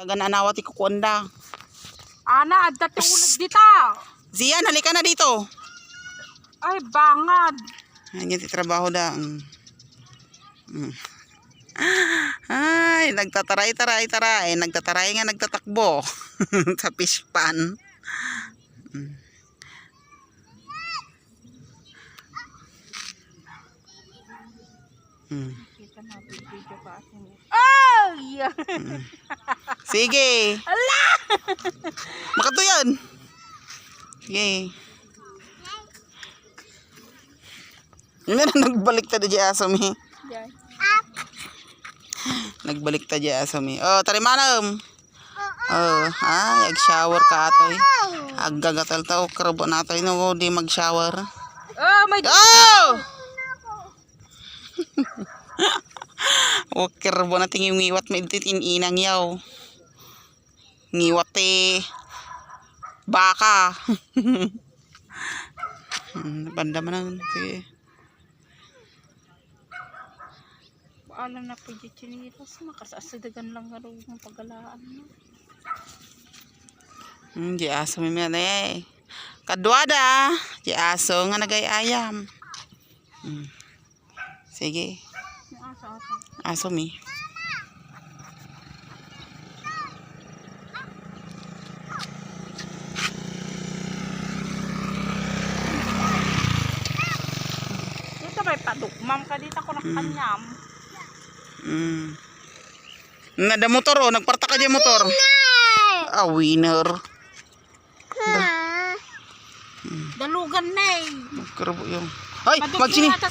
Kagananawa ti kukonda. Ana, adda tulad dita. Zian, halika na dito. Ay, bangad. Ayan ti trabaho da. Ay, nagtataray. Nagtataray nga nagtatakbo. Sa fish pan. Ay! Sige. Ala! Makato yan. Sige. Yun na nagbalik ta di aso mi. Nagbalik ta di aso mi. Oh, tari manam. Oh, ay, ag-shower ka atoy. Aggagatal ta o karbo na atoy no di mag-shower. Oh my God! Oh! O karbo na ting ngiwat maitit inang yaw. Ngiwat baka. Banda man sige. Alam na po yung chinilas, makasasadagan lang nga rin yung pagalaan mo. Di aso may mga eh. Kadwada. Di aso nga nagay-ayam. Sige. Yung asa. Aso mi. Dito may padukmam ka dito ako nakanyam. Nada motor oh, nagparta ka dyan motor. Ah, winner. Dalugan na eh. Karabo yung. Ay, Magsinilas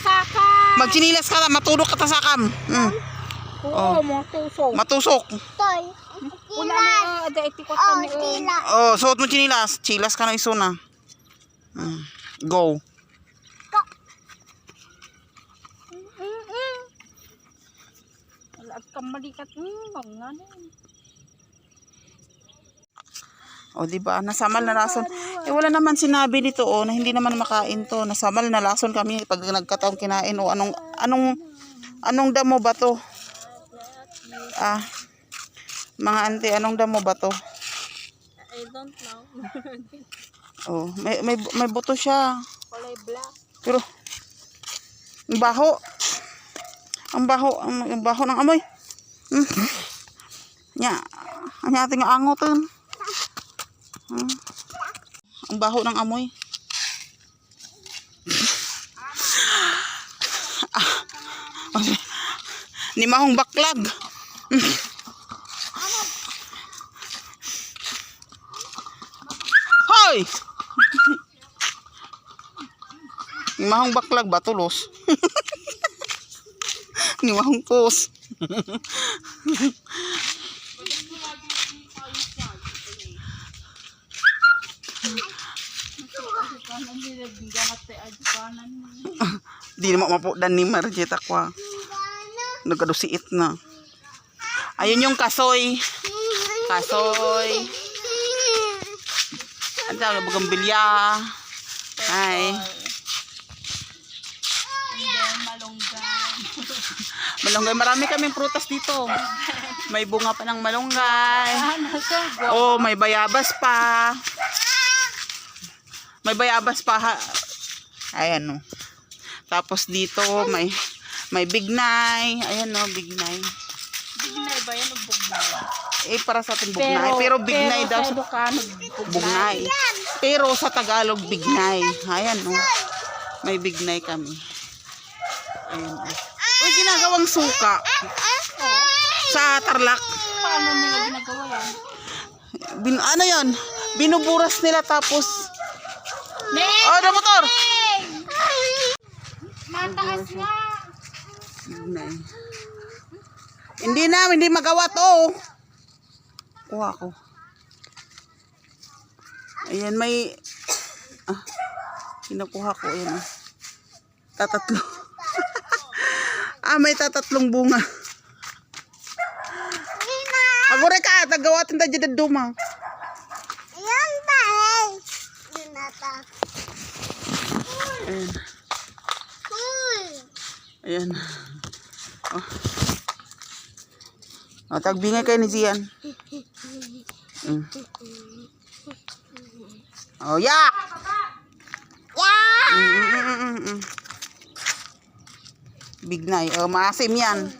magsinilas ka na, matulog ka ta sa kam. Oo, matusok. Matusok. Wala na ada itikot kami. Oh, suot mo chinilas. Chilas ka na iso na. Go. Wala kang malikat. Mga O, diba? Nasamal na lason. Eh, wala naman sinabi nito, oh, na hindi naman makain to. Nasamal na lason kami pag nagkataong kinain. O, anong damo ba to? Ah, mga ante, anong damo ba to? I don't know. Oh, may buto siya. Kulay black. Pero, ang baho. Ang baho ng amoy. Nya, ang ating angotin. Ang baho ng amoy. Ni mahong baklag. Hoy! Ni mahong baklag ba tulos? Ni mahong pos. Di na mapudan ni Marjeta kwa. Nagkadusiit na. Ayun yung kasoy. Kasoy. Ano tawag na bugambilya. Ay. Malunggay. Marami kaming prutas dito. May bunga pa ng malunggay. Oh, may bayabas pa. May bayabas pa. Ayan, oh. Tapos dito may bignay. Ayan, oh, bignay. Bignay ba yan o bugnay? Eh, para sa atin bugnay. Pero bignay daw sa Ilocano, bugnay. Pero sa Tagalog, bignay. Ayan, oh. May bignay kami. Ayan, oh. Uy, ginagawang suka. Sa Tarlac. Paano nila ginagawa yan? Ano yan? Binuburas nila tapos... Oh, ada motor! Mataas nga! Bignay. Hindi magawa to. Kuha ko. Ayan, may... kinukuha ko. Ayan, oh. Tatatlo. May tatatlong bunga. Agore ka, tagawatin tayo dyan duma. Ayan ba eh? Dinata. Ayan. Ayan. Oh. O, tagbingay kayo ni Zian. Oh, yak! Yeah! Bignay. Oh, maasim yan.